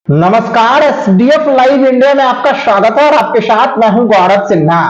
नमस्कार। SDF live India में आपका स्वागत है और आपके साथ मैं हूं गौरव सिन्हा।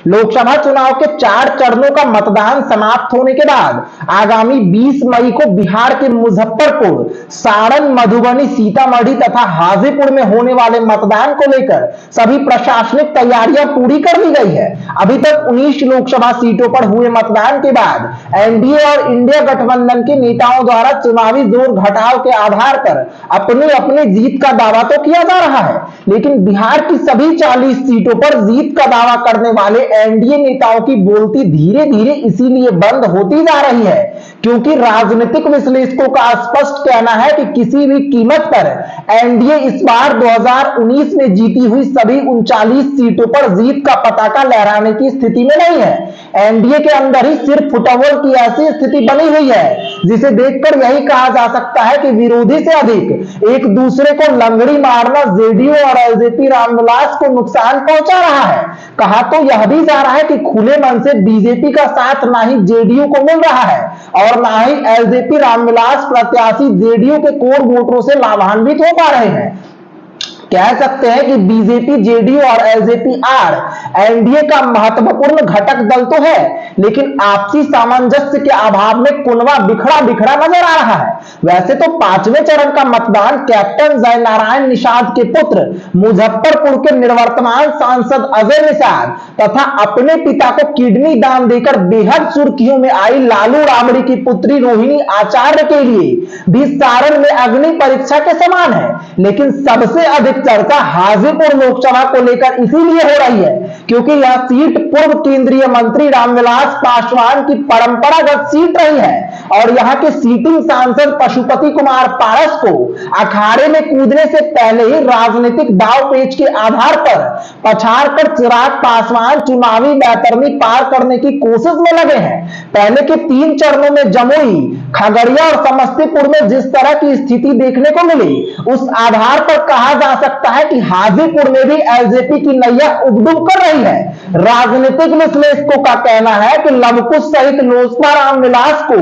लोकसभा चुनाव के 4 चरणों का मतदान समाप्त होने के बाद आगामी 20 मई को बिहार के मुजफ्फरपुर, सारण, मधुबनी, सीतामढ़ी तथा हाजीपुर में होने वाले मतदान को लेकर सभी प्रशासनिक तैयारियां पूरी कर ली गई है। अभी तक 19 लोकसभा सीटों पर हुए मतदान के बाद एनडीए और इंडिया गठबंधन के नेताओं द्वारा चुनावी जोर घटाव के आधार पर अपनी अपनी जीत का दावा तो किया जा रहा है, लेकिन बिहार की सभी 40 सीटों पर जीत का दावा करने वाले एनडीए नेताओं की बोलती धीरे धीरे इसीलिए बंद होती जा रही है क्योंकि राजनीतिक विश्लेषकों का स्पष्ट कहना है कि किसी भी कीमत पर एनडीए इस बार 2019 में जीती हुई सभी 39 सीटों पर जीत का पताका लहराने की स्थिति में नहीं है। एनडीए के अंदर ही सिर्फ फुटबॉल की ऐसी स्थिति बनी हुई है जिसे देखकर यही कहा जा सकता है कि विरोधी से अधिक एक दूसरे को लंगड़ी मारना जेडीयू और एलजेपी रामविलास को नुकसान पहुंचा रहा है। कहा तो यह भी जा रहा है कि खुले मन से बीजेपी का साथ ना ही जेडीयू को मिल रहा है और ना ही एलजेपी रामविलास प्रत्याशी जेडीयू के कोर वोटरों से लाभान्वित हो पा रहे हैं। कह सकते हैं कि बीजेपी, जेडीयू और एलजेपी आर एनडीए का महत्वपूर्ण घटक दल तो है, लेकिन आपसी सामंजस्य के अभाव में कुनवा बिखरा बिखरा नजर आ रहा है। वैसे तो 5वें चरण का मतदान कैप्टन जयनारायण निषाद के पुत्र, मुजफ्फरपुर के निवर्तमान सांसद अजय निषाद तथा अपने पिता को किडनी दान देकर बेहद सुर्खियों में आई लालू राबड़ी की पुत्री रोहिणी आचार्य के लिए भी सारण में अग्नि परीक्षा के समान है। लेकिन सबसे अधिक चर्चा हाजीपुर लोकसभा को लेकर इसीलिए हो रही है क्योंकि यह सीट पूर्व केंद्रीय मंत्री रामविलास पासवान की परंपरागत सीट रही है और यहां के सीटिंग सांसद पशुपति कुमार पारस को अखाड़े में कूदने से पहले ही राजनीतिक दाव पेच के आधार पर पछाड़ कर चिराग पासवान चुनावी बैतरनी पार करने की कोशिश में लगे हैं। पहले के 3 चरणों में जमुई, खगड़िया और समस्तीपुर में जिस तरह की स्थिति देखने को मिली, उस आधार पर कहा जा सकता है कि हाजीपुर में भी एलजेपी की नैया उबडुब कर रही है। राजनीतिक विश्लेषकों का कहना है कि लवकुश सहित लोजपा रामविलास को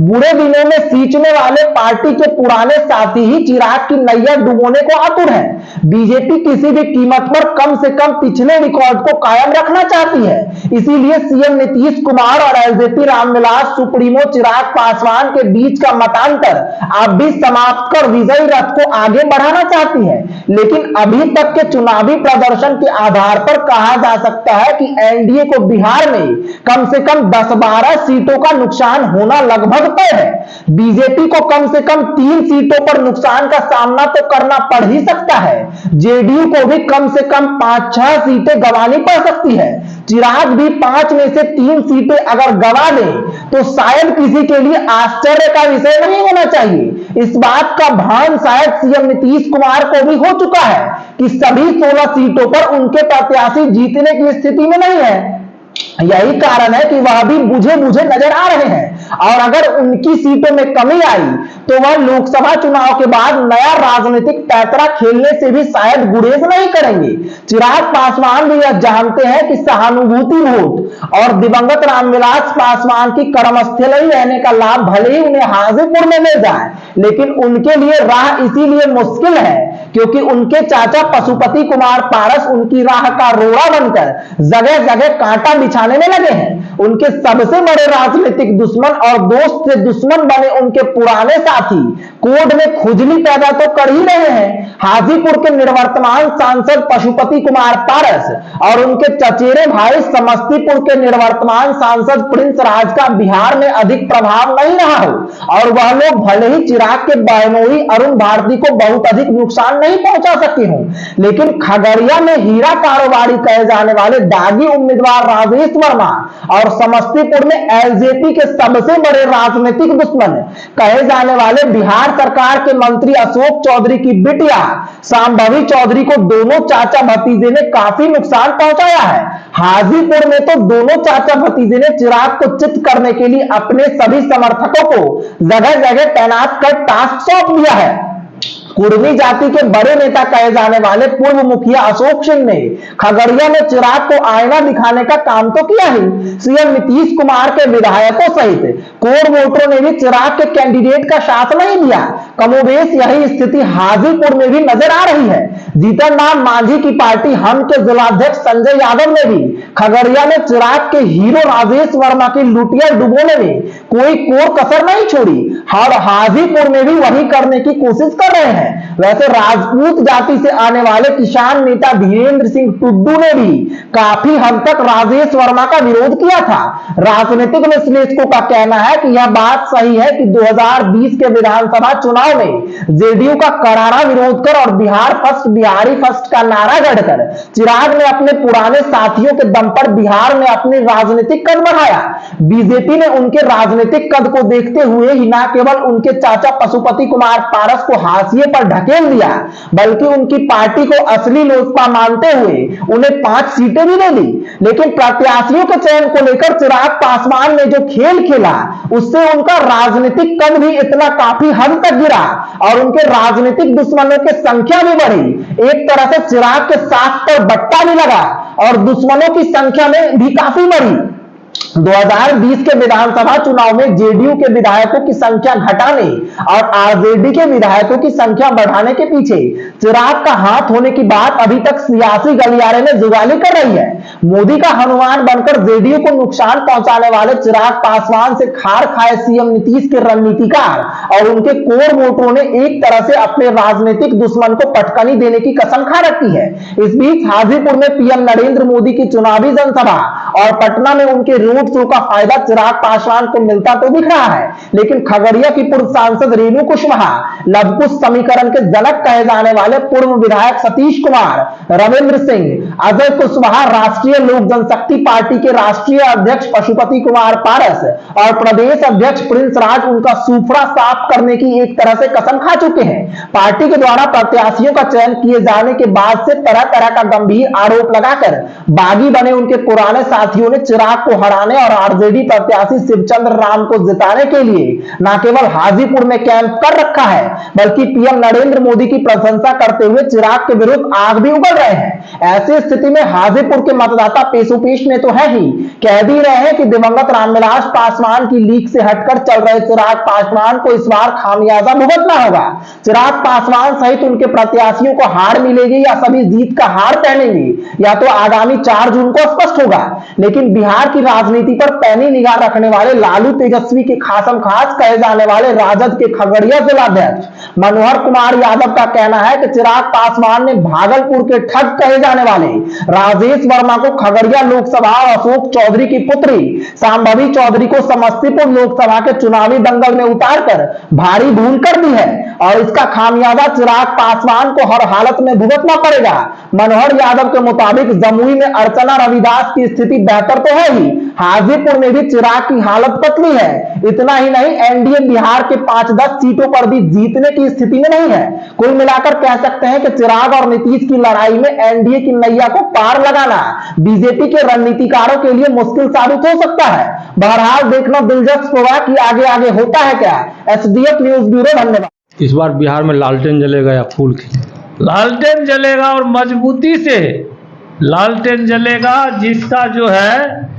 बुरे दिनों में सींचने वाले पार्टी के पुराने साथी ही चिराग की नैया डुबोने को आतुर है। बीजेपी किसी भी कीमत पर कम से कम पिछले रिकॉर्ड को कायम रखना चाहती है, इसीलिए सीएम नीतीश कुमार और एलजेपी रामविलास सुप्रीमो चिराग पासवान के बीच का मतांतर अब भी समाप्त कर विजयी रथ को आगे बढ़ाना चाहती है। लेकिन अभी तक के चुनावी प्रदर्शन के आधार पर कहा जा सकता है कि एनडीए को बिहार में कम से कम 10-12 सीटों का नुकसान होना लगभग तय है। बीजेपी को कम से कम 3 सीटों पर नुकसान का सामना तो करना पड़ ही सकता है। जेडीयू को भी कम से कम 5-6 सीटें गंवानी पड़ सकती है। चिराग भी 5 में से 3 सीटें अगर गंवा दे तो शायद किसी के लिए आश्चर्य का विषय नहीं होना चाहिए। इस बात का भान शायद सीएम नीतीश कुमार को भी हो चुका है कि सभी 16 सीटों पर उनके प्रत्याशी जीतने की स्थिति में नहीं है। यही कारण है कि वह भी बुझे बुझे नजर आ रहे हैं और अगर उनकी सीटों में कमी आई तो वह लोकसभा चुनाव के बाद नया राजनीतिक पैतरा खेलने से भी शायद गुरेज नहीं करेंगे। चिराग पासवान भी यह जानते हैं कि सहानुभूति वोट और दिवंगत रामविलास पासवान की कर्मस्थली रहने का लाभ भले ही उन्हें हाजीपुर में मिल जाए, लेकिन उनके लिए राह इसीलिए मुश्किल है क्योंकि उनके चाचा पशुपति कुमार पारस उनकी राह का रोड़ा बनकर जगह जगह कांटा बिछाने में लगे हैं। उनके सबसे बड़े राजनीतिक दुश्मन और दोस्त से दुश्मन बने उनके पुराने साथी कोर्ट में खुजली पैदा तो कर ही रहे हैं। हाजीपुर के निवर्तमान सांसद पशुपति कुमार पारस और उनके चचेरे भाई समस्तीपुर के निवर्तमान सांसद प्रिंस राज का बिहार में अधिक प्रभाव नहीं रहा हो और वह लोग भले ही चिराग के बहनोई अरुण भारती को बहुत अधिक नुकसान नहीं पहुंचा सके हों, लेकिन खगड़िया में हीरा कारोबारी कहे जाने वाले दागी उम्मीदवार राजेश वर्मा और समस्तीपुर में एलजेपी के सबसे बड़े राजनीतिक दुश्मन कहे जाने वाले बिहार सरकार के मंत्री अशोक चौधरी की बिटिया सांभवी चौधरी को दोनों चाचा भतीजे ने काफी नुकसान पहुंचाया है। हाजीपुर में तो दोनों चाचा भतीजे ने चिराग को चित करने के लिए अपने सभी समर्थकों को जगह जगह तैनात कर टास्क सौंप दिया है। कुर्मी जाति के बड़े नेता कहे जाने वाले पूर्व मुखिया अशोक सिंह ने खगड़िया में चिराग को आईना दिखाने का काम तो किया ही, सीएम नीतीश कुमार के विधायकों सहित कोर वोटरों ने भी चिराग के कैंडिडेट का साथ नहीं दिया। कमोबेश यही स्थिति हाजीपुर में भी नजर आ रही है। जीतन राम मांझी की पार्टी हम के जिलाध्यक्ष संजय यादव ने भी खगड़िया में चिराग के हीरो राजेश वर्मा की लुटिया डुबोने में कोई कोर कसर नहीं छोड़ी और हाजीपुर में भी वही करने की कोशिश कर रहे हैं। वैसे राजपूत जाति से आने वाले किसान नेता धीरेन्द्र सिंह टुड्डू ने भी काफी हद तक राजेश वर्मा का विरोध किया था। राजनीतिक विश्लेषकों का कहना है कि यह बात सही है कि 2020 के विधानसभा चुनाव में जेडीयू का करारा विरोध कर और बिहार फर्स्ट बिहारी फर्स्ट का नारा गढ़कर चिराग ने अपने पुराने साथियों के दम पर बिहार में अपनी राजनीतिक कद बढ़ाया। बीजेपी ने उनके राजनीतिक कद को देखते हुए ही न केवल उनके चाचा पशुपति कुमार पारस को हाशिए पर ढकेल दिया बल्कि उनकी पार्टी को असली लोजपा मानते हुए उन्हें 5 सीटें भी दे दी। लेकिन प्रत्याशियों के चयन को लेकर चिराग पासवान ने जो खेल खेला उससे उनका राजनीतिक कद भी इतना काफी हद तक गिरा और उनके राजनीतिक दुश्मनों की संख्या भी बढ़ी। एक तरह से चिराग के साथ पर बट्टा भी लगा और दुश्मनों की संख्या में भी काफी बढ़ी। 2020 के विधानसभा चुनाव में जेडीयू के विधायकों की संख्या घटाने और आरजेडी के विधायकों की संख्या बढ़ाने के पीछे चिराग का हाथ होने की बात अभी तक सियासी गलियारे में जुगाली कर रही है। मोदी का हनुमान बनकर जेडीयू को नुकसान पहुंचाने वाले चिराग पासवान से खार खाए सीएम नीतीश के रणनीतिकार और उनके कोर वोटरों ने एक तरह से अपने राजनीतिक दुश्मन को पटकनी देने की कसम खा रखी है। इस बीच हाजीपुर में पीएम नरेंद्र मोदी की चुनावी जनसभा और पटना में उनके रोड शो का फायदा चिराग पासवान को मिलता तो दिख रहा है, लेकिन खगड़िया की पूर्व सांसद रेणु कुशवाहा, लवकुश समीकरण के जनक कहे जाने वाले पूर्व विधायक सतीश कुमार, रविंद्र सिंह, अजय कुशवाहा, राष्ट्रीय लोक जनशक्ति पार्टी के राष्ट्रीय अध्यक्ष पशुपति कुमार पारस और प्रदेश अध्यक्ष प्रिंस राज उनका सूफड़ा साफ करने की एक तरह से कसम खा चुके हैं। पार्टी के द्वारा प्रत्याशियों का चयन किए जाने के बाद से तरह तरह का गंभीर आरोप लगाकर बागी बने उनके पुराने साथियों ने चिराग को हराने और आरजेडी प्रत्याशी शिवचंद्र राम को जिताने के लिए न केवल हाजीपुर में कैंप कर रखा है बल्कि पीएम नरेंद्र मोदी की प्रशंसा करते हुए चिराग के विरुद्ध आग भी उगल रहे हैं। ऐसी स्थिति में हाजीपुर के मतदाता पेशोपेश में तो है ही, कह भी रहे हैं कि दिवंगत रामविलास पासवान की लीक से हटकर चल रहे चिराग पासवान को इस बार खामियाजा भुगतना होगा। चिराग पासवान सहित उनके प्रत्याशियों को हार मिलेगी या सभी जीत का हार पहनेंगे या तो आगामी 4 जून को स्पष्ट होगा। लेकिन बिहार की राजनीति पर पैनी निगाह रखने वाले लालू तेजस्वी के खासम खास कहे जाने वाले राजद के खगड़िया जिलाध्यक्ष मनोहर कुमार यादव का कहना है कि चिराग पासवान ने भागलपुर के ठग कहे जाने वाले राजेश वर्मा को खगड़िया लोकसभा और अशोक चौधरी की पुत्री सांभवी चौधरी को समस्तीपुर लोकसभा के चुनावी दंगल में उतारकर भारी भूल कर दी है और इसका खामियाजा चिराग पासवान को हर हालत में भुगतना पड़ेगा। मनोहर यादव के मुताबिक जमुई में अर्चना रविदास की स्थिति बेहतर तो है ही, हाजीपुर में भी चिराग की हालत पतली है। इतना ही नहीं, एनडीए बिहार के 5-10 सीटों पर भी जीतने की स्थिति में नहीं है। कुल मिलाकर कह सकते हैं कि चिराग और नीतीश की लड़ाई में एनडीए की नैया को पार लगाना बीजेपी के रणनीतिकारों के लिए मुश्किल साबित हो सकता है। बहरहाल देखना दिलचस्प होगा कि आगे आगे होता है क्या। एसडीएफ न्यूज ब्यूरो, धन्यवाद। इस बार बिहार में लालटेन जलेगा या फूल की? लालटेन जलेगा और मजबूती से लालटेन जलेगा, जिसका जो है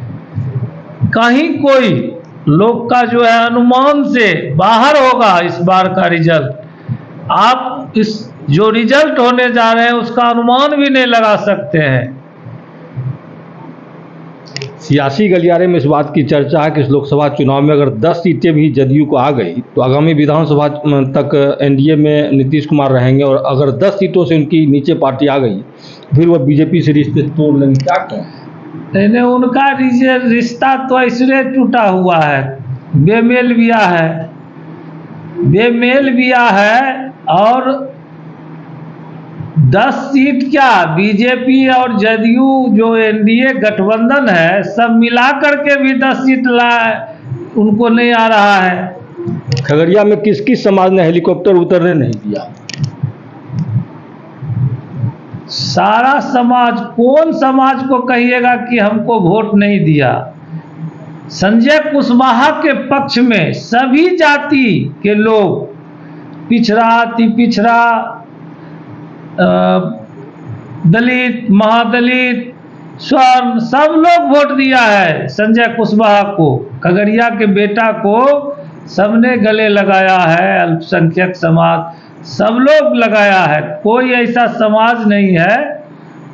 कहीं कोई लोग का जो है अनुमान से बाहर होगा इस बार का रिजल्ट। आप इस जो रिजल्ट होने जा रहे हैं उसका अनुमान भी नहीं लगा सकते हैं। सियासी गलियारे में इस बात की चर्चा है कि इस लोकसभा चुनाव में अगर 10 सीटें भी जदयू को आ गई तो आगामी विधानसभा तक एनडीए में नीतीश कुमार रहेंगे और अगर 10 सीटों से उनकी नीचे पार्टी आ गई फिर वह बीजेपी से रिश्ते तोड़ लेंगे। क्या कहें? उनका रिश्ता तो ऐसे टूटा हुआ है, बेमेल बिया है और 10 सीट क्या, बीजेपी और जदयू जो एनडीए गठबंधन है सब मिला करके भी 10 सीट उनको नहीं आ रहा है। खगड़िया में किस किस समाज ने हेलीकॉप्टर उतरने नहीं दिया? सारा समाज। कौन समाज को कहिएगा कि हमको वोट नहीं दिया? संजय कुशवाहा के पक्ष में सभी जाति के लोग, पिछड़ा, अति पिछड़ा, दलित, महादलित, स्वर्ण, सब लोग वोट दिया है संजय कुशवाहा को। खगड़िया के बेटा को सबने गले लगाया है, अल्पसंख्यक समाज सब लोग लगाया है। कोई ऐसा समाज नहीं है,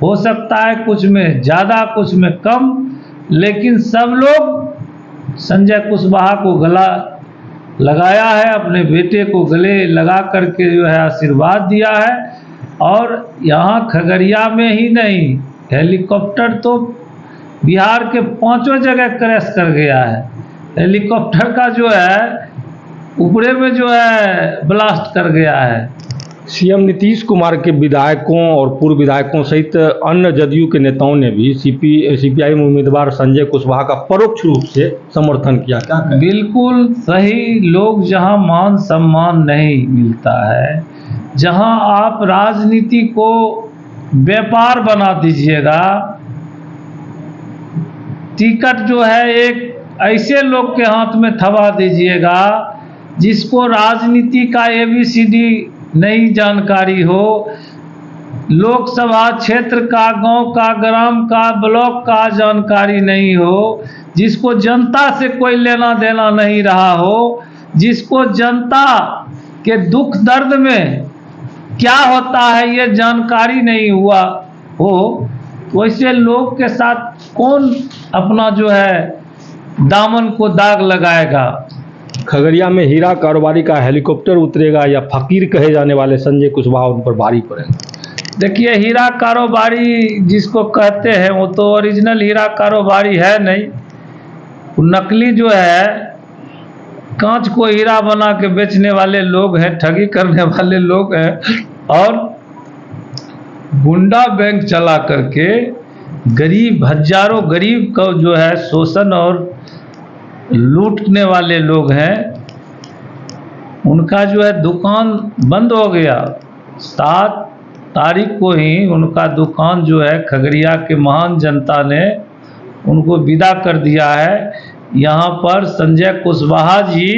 हो सकता है कुछ में ज़्यादा कुछ में कम, लेकिन सब लोग संजय कुशवाहा को गला लगाया है, अपने बेटे को गले लगा करके जो है आशीर्वाद दिया है। और यहाँ खगड़िया में ही नहीं, हेलीकॉप्टर तो बिहार के 5 जगह क्रैश कर गया है। हेलीकॉप्टर का जो है ऊपरे में जो है ब्लास्ट कर गया है। सीएम नीतीश कुमार के विधायकों और पूर्व विधायकों सहित अन्य जदयू के नेताओं ने भी सीपीआई उम्मीदवार संजय कुशवाहा का परोक्ष रूप से समर्थन किया। क्या कहें? बिल्कुल सही। लोग जहां मान सम्मान नहीं मिलता है, जहां आप राजनीति को व्यापार बना दीजिएगा, टिकट जो है एक ऐसे लोग के हाथ में थमा दीजिएगा जिसको राजनीति का ABCD नहीं जानकारी हो, लोकसभा क्षेत्र का, गांव का, ग्राम का, ब्लॉक का जानकारी नहीं हो, जिसको जनता से कोई लेना देना नहीं रहा हो, जिसको जनता के दुख दर्द में क्या होता है ये जानकारी नहीं हुआ हो, वैसे लोग के साथ कौन अपना जो है दामन को दाग लगाएगा। खगड़िया में हीरा कारोबारी का हेलीकॉप्टर उतरेगा या फकीर कहे जाने वाले संजय कुशवाहा उन पर भारी पड़ेंगे? देखिए, हीरा कारोबारी जिसको कहते हैं वो तो ओरिजिनल हीरा कारोबारी है नहीं, वो नकली जो है कांच को हीरा बना के बेचने वाले लोग हैं, ठगी करने वाले लोग हैं और गुंडा बैंक चला करके गरीब, हजारों गरीब को जो है शोषण और लूटने वाले लोग हैं। उनका जो है दुकान बंद हो गया। 7 तारीख को ही उनका दुकान जो है खगड़िया के महान जनता ने उनको विदा कर दिया है। यहाँ पर संजय कुशवाहा जी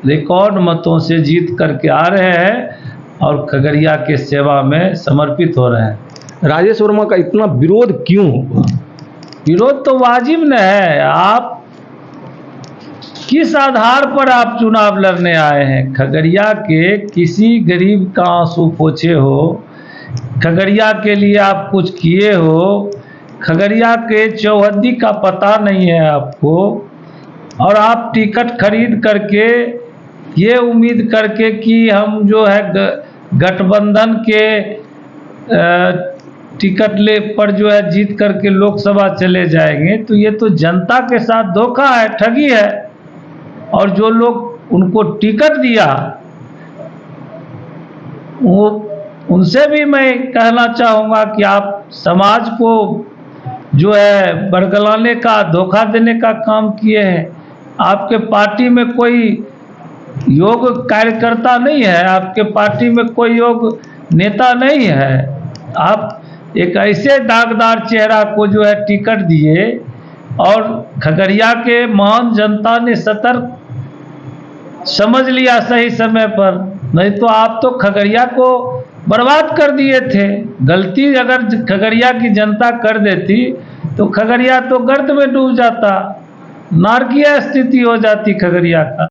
रिकॉर्ड मतों से जीत करके आ रहे हैं और खगड़िया के सेवा में समर्पित हो रहे हैं। राजेश वर्मा का इतना विरोध क्यों हुआ? विरोध तो वाजिब न है। आप किस आधार पर आप चुनाव लड़ने आए हैं? खगड़िया के किसी गरीब का आंसू पोछे हो, खगड़िया के लिए आप कुछ किए हो, खगड़िया के चौहद्दी का पता नहीं है आपको, और आप टिकट खरीद करके ये उम्मीद करके कि हम जो है गठबंधन के टिकट ले पर जो है जीत करके लोकसभा चले जाएंगे, तो ये तो जनता के साथ धोखा है, ठगी है। और जो लोग उनको टिकट दिया वो उनसे भी मैं कहना चाहूँगा कि आप समाज को जो है बरगलाने का, धोखा देने का काम किए हैं। आपके पार्टी में कोई योग कार्यकर्ता नहीं है, आपके पार्टी में कोई योग नेता नहीं है। आप एक ऐसे दागदार चेहरा को जो है टिकट दिए और खगड़िया के महान जनता ने सतर्क समझ लिया सही समय पर, नहीं तो आप तो खगड़िया को बर्बाद कर दिए थे। गलती अगर खगड़िया की जनता कर देती तो खगड़िया तो गर्त में डूब जाता, नारकीय स्थिति हो जाती खगड़िया का।